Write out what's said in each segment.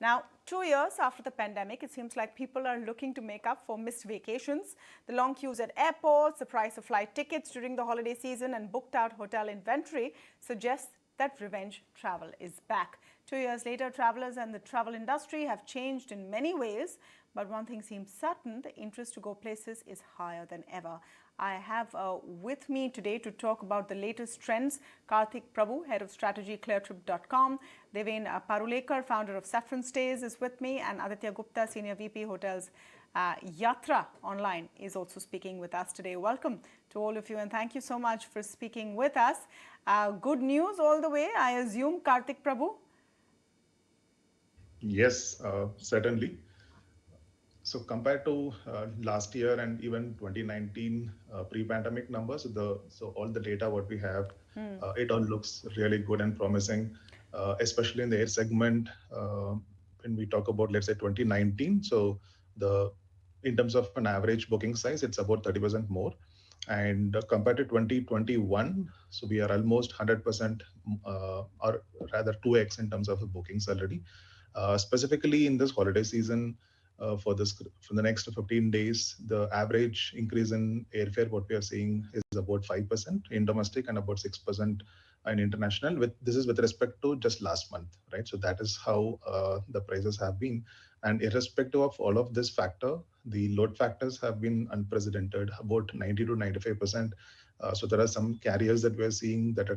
Now, 2 years after the pandemic, it seems like people are looking to make up for missed vacations. The long queues at airports, the price of flight tickets during the holiday season, and booked out hotel inventory suggests that revenge travel is back. 2 years later, travelers and the travel industry have changed in many ways, but one thing seems certain: the interest to go places is higher than ever. I have with me today to talk about the latest trends Karthik Prabhu, head of strategy, cleartrip.com. Deven Parulekar, founder of Saffron Stays, is with me, and Aditya Gupta, senior VP hotels Yatra Online, is also speaking with us today. Welcome to all of you, and thank you so much for speaking with us. Good news all the way, I assume, Karthik Prabhu? Yes, certainly. So compared to last year and even 2019 pre-pandemic numbers, so all the data what we have, it all looks really good and promising, especially in the air segment. When we talk about, let's say, 2019, so in terms of an average booking size, it's about 30% more. And compared to 2021, so we are almost 100%, or rather 2x in terms of the bookings already. Specifically in this holiday season, for the next 15 days, the average increase in airfare what we are seeing is about 5% in domestic and about 6% in international. This is with respect to just last month, right? So that is how the prices have been. And irrespective of all of this factor, the load factors have been unprecedented, about 90 to 95%. So there are some carriers that we're seeing that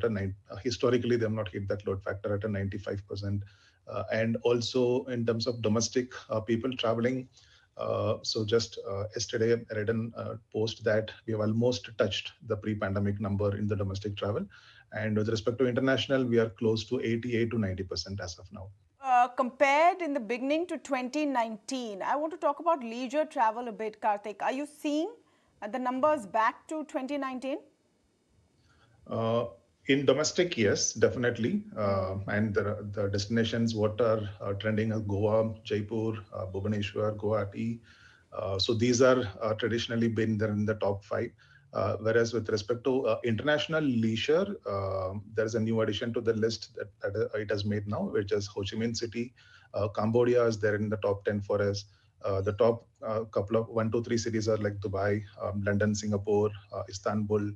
historically they have not hit that load factor at a 95%. And also in terms of domestic people traveling, so just yesterday I read a post that we have almost touched the pre-pandemic number in the domestic travel. And with respect to international, we are close to 88 to 90% as of now. Compared in the beginning to 2019, I want to talk about leisure travel a bit, Karthik. Are you seeing the numbers back to 2019? In domestic, yes, definitely. And the destinations what are trending are Goa, Jaipur, Bhubaneswar, Guwahati. So these are traditionally been there in the top five. Whereas with respect to international leisure, there is a new addition to the list that it has made now, which is Ho Chi Minh City. Cambodia is there in the top 10 for us. The top couple of 1, 2, 3 cities are like Dubai, London, Singapore, Istanbul.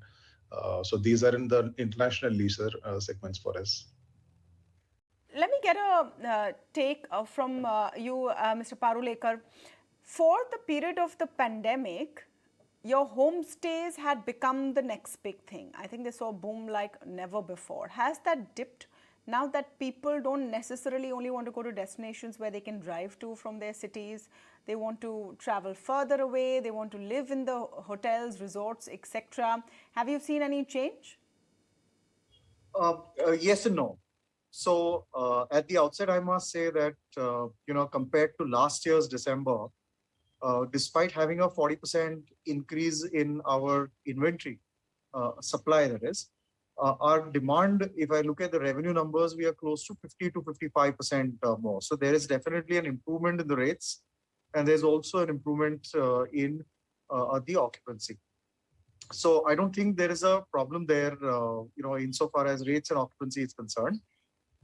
So these are in the international leisure segments for us. Let me get a take from you, Mr. Parulekar. For the period of the pandemic, your homestays had become the next big thing. I think they saw a boom like never before. Has that dipped now that people don't necessarily only want to go to destinations where they can drive to from their cities? They want to travel further away. They want to live in the hotels, resorts, etc. Have you seen any change? Yes and no. So at the outset, I must say that, compared to last year's December, despite having a 40% increase in our inventory supply, that is, our demand, if I look at the revenue numbers, we are close to 50 to 55% more. So there is definitely an improvement in the rates, and there's also an improvement in the occupancy. So I don't think there is a problem there, insofar as rates and occupancy is concerned.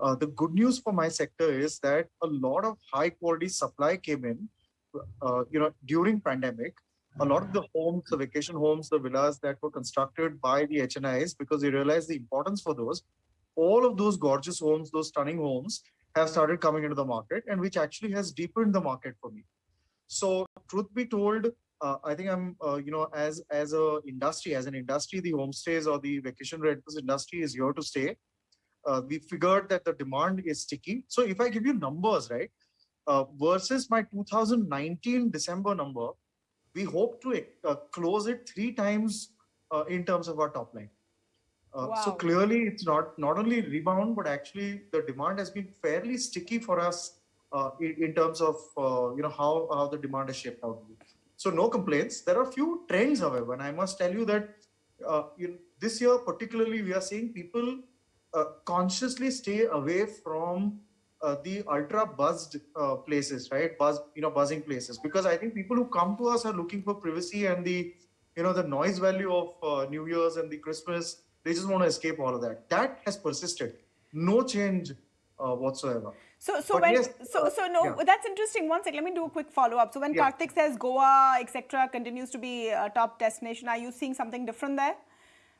The good news for my sector is that a lot of high quality supply came in, during pandemic. A lot of the homes, the vacation homes, the villas that were constructed by the HNIs, because they realized the importance for those, all of those gorgeous homes, those stunning homes have started coming into the market, and which actually has deepened the market for me. So truth be told, I think I'm, as an industry, the homestays or the vacation rentals industry is here to stay. We figured that the demand is sticky. So if I give you numbers, right, versus my 2019 December number, we hope to close it 3 times in terms of our top line. Wow. So clearly, it's not only rebound, but actually the demand has been fairly sticky for us in terms of how the demand is shaped out. So no complaints. There are a few trends, however, and I must tell you that this year particularly, we are seeing people consciously stay away from the ultra buzzed places, right? Buzzing places, because I think people who come to us are looking for privacy and the noise value of New Year's and the Christmas. They just want to escape all of that. That has persisted. No change whatsoever. So But when yes, no, yeah, that's interesting. One second, let me do a quick follow up. So when yeah. Karthik says Goa, etc., continues to be a top destination, are you seeing something different there?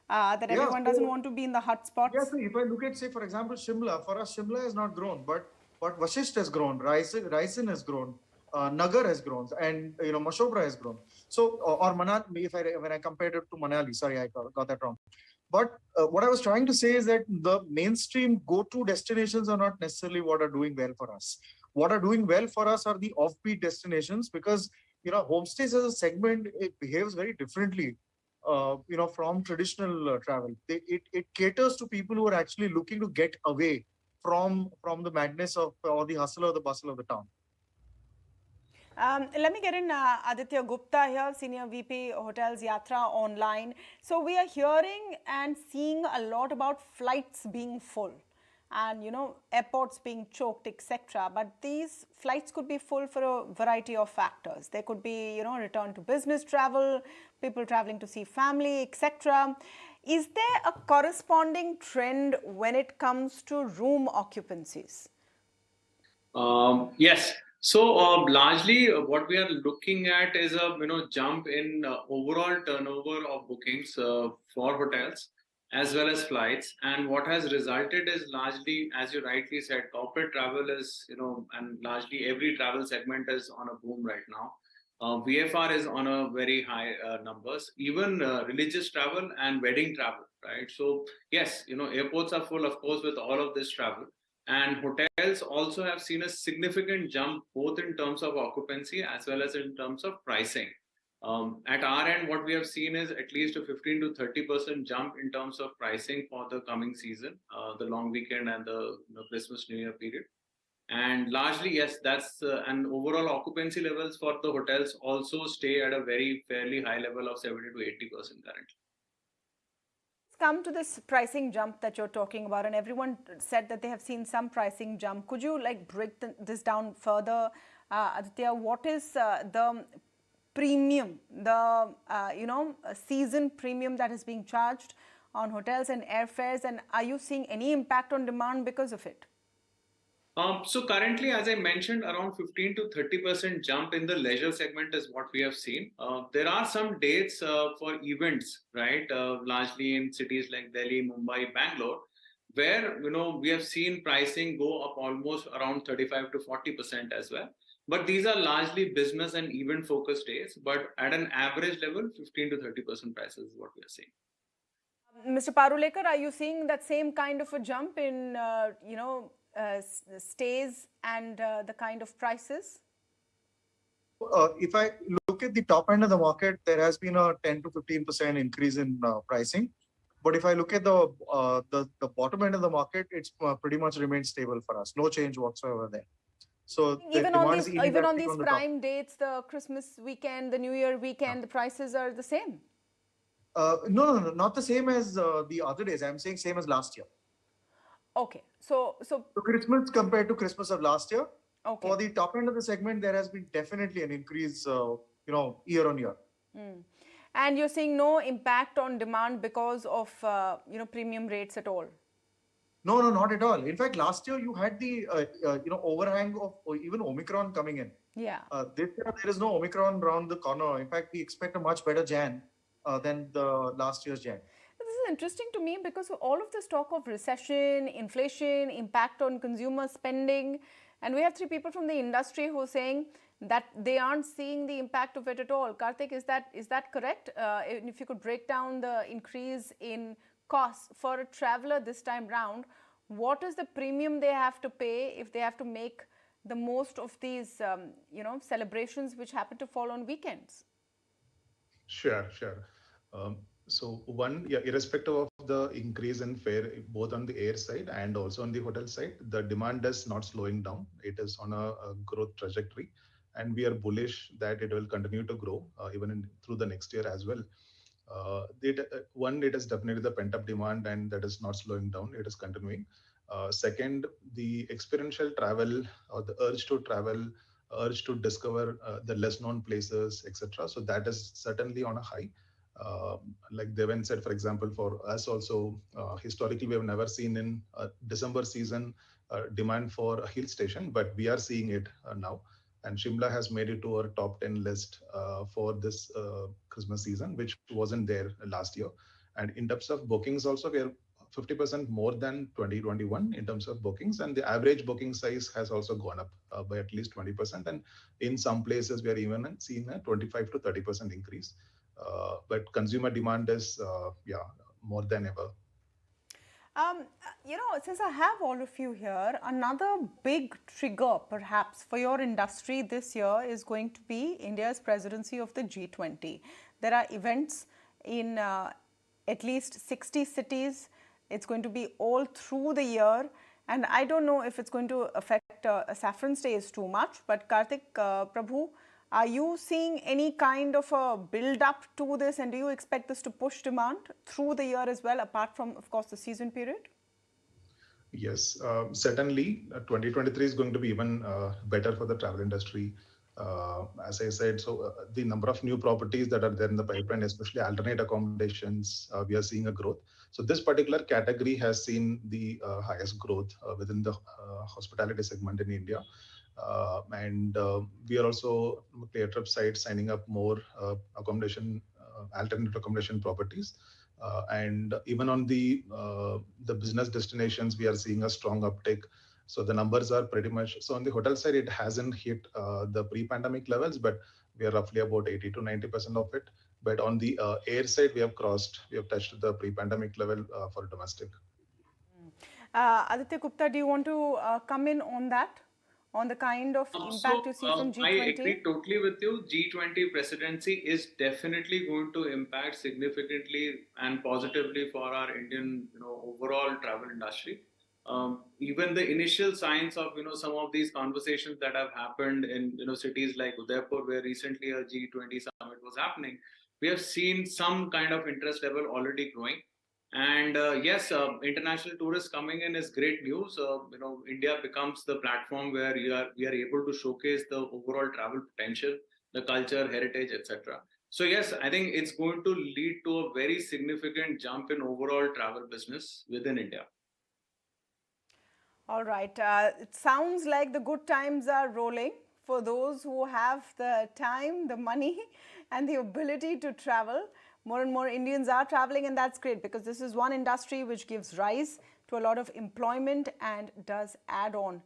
That Yeah, everyone doesn't so want to be in the hot yeah, spots? so if I look at, say, for example, Shimla, for us, Shimla has not grown, but Vashisht has grown, Raisin has grown, Nagar has grown, and Mashobra has grown. So or Manali, if I when I compared it to Manali, sorry, I got that wrong. But what I was trying to say is that the mainstream go-to destinations are not necessarily what are doing well for us. What are doing well for us are the offbeat destinations because homestays as a segment it behaves very differently. From traditional travel, it caters to people who are actually looking to get away from the madness of or the hustle or the bustle of the town. Let me get in Aditya Gupta here, Senior VP Hotels Yatra Online. So we are hearing and seeing a lot about flights being full and airports being choked, etc. But these flights could be full for a variety of factors. There could be return to business travel, people traveling to see family, etc. Is there a corresponding trend when it comes to room occupancies? Yes. So largely, what we are looking at is a jump in overall turnover of bookings for hotels as well as flights. And what has resulted is largely, as you rightly said, corporate travel is and largely every travel segment is on a boom right now. VFR is on a very high numbers. Even religious travel and wedding travel, right? So yes, airports are full, of course, with all of this travel. And hotels also have seen a significant jump both in terms of occupancy as well as in terms of pricing. At our end, what we have seen is at least a 15 to 30% jump in terms of pricing for the coming season, the long weekend and the Christmas New Year period. And largely, yes, that's and overall occupancy levels for the hotels also stay at a very fairly high level of 70 to 80% currently. Let's come to this pricing jump that you're talking about, and everyone said that they have seen some pricing jump. Could you break this down further, Aditya? What is the premium, the season premium that is being charged on hotels and airfares, and are you seeing any impact on demand because of it? So currently, as I mentioned, around 15 to 30% jump in the leisure segment is what we have seen. There are some dates for events, right? Largely in cities like Delhi, Mumbai, Bangalore, where we have seen pricing go up almost around 35 to 40% as well. But these are largely business and event focused days. But at an average level, 15 to 30% prices is what we are seeing. Mr. Parulekar, are you seeing that same kind of a jump in, stays and the kind of prices? If I look at the top end of the market, there has been a 10 to 15% increase in pricing. But if I look at the bottom end of the market, it's pretty much remained stable for us. No change whatsoever there. So the demand is Even on inelastic these on the top. prime dates, the Christmas weekend, the New Year weekend, the prices are the same. No, not the same as the other days. I'm saying same as last year. Okay, so Christmas compared to Christmas of last year, okay. for the top end of the segment, there has been definitely an increase, year on year. And you're seeing no impact on demand because of premium rates at all. No, not at all. In fact, last year you had the overhang of even Omicron coming in. Yeah. This year there is no Omicron around the corner. In fact, we expect a much better Jan than the last year's Jan. This is interesting to me because of all of this talk of recession, inflation, impact on consumer spending, and we have three people from the industry who are saying that they aren't seeing the impact of it at all. Karthik, is that correct? If you could break down the increase in costs for a traveler this time round, what is the premium they have to pay if they have to make the most of these celebrations which happen to fall on weekends? Sure. So one, yeah, irrespective of the increase in fare, both on the air side and also on the hotel side, the demand is not slowing down. It is on a growth trajectory, and we are bullish that it will continue to grow even through the next year as well. It is definitely the pent-up demand, and that is not slowing down. It is continuing. Second, the experiential travel or the urge to travel, urge to discover the less known places, etc. So that is certainly on a high. Like Deven said, for example, for us also, historically, we have never seen in December season demand for a hill station, but we are seeing it now. And Shimla has made it to our top 10 list for this Christmas season, which wasn't there last year. And in terms of bookings, also we are 50% more than 2021 in terms of bookings, and the average booking size has also gone up by at least 20%. And in some places, we are even seeing a 25 to 30% increase. But consumer demand is, more than ever. Since I have all of you here, another big trigger perhaps for your industry this year is going to be India's presidency of the G20. There are events in at least 60 cities. It's going to be all through the year. And I don't know if it's going to affect Saffron Stays too much, but Karthik, Prabhu, are you seeing any kind of a build up to this, and do you expect this to push demand through the year as well, apart from, of course, the season period? Yes, certainly 2023 is going to be even better for the travel industry. As I said, the number of new properties that are there in the pipeline, especially alternate accommodations, we are seeing a growth. So this particular category has seen the highest growth within the hospitality segment in India. We are also ClearTrip site signing up more alternate accommodation properties. And even on the business destinations, we are seeing a strong uptake. So the numbers are pretty much, so on the hotel side, it hasn't hit the pre-pandemic levels, but we are roughly about 80 to 90% of it. But on the air side, we have touched the pre-pandemic level for domestic. Aditya Gupta, do you want to come in on that? On the kind of impact you see from I G20? agree totally with you. G20 presidency is definitely going to impact significantly and positively for our Indian, overall travel industry. Even the initial signs of, some of these conversations that have happened in, cities like Udaipur, where recently a G20 summit was happening, we have seen some kind of interest level already growing. And yes, international tourists coming in is great news. India becomes the platform where we are able to showcase the overall travel potential, the culture, heritage, etc. So yes, I think it's going to lead to a very significant jump in overall travel business within India. All right. It sounds like the good times are rolling for those who have the time, the money, and the ability to travel. More and more Indians are traveling, and that's great because this is one industry which gives rise to a lot of employment and does add on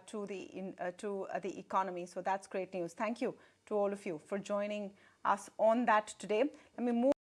to the economy. So that's great news. Thank you to all of you for joining us on that today. Let me move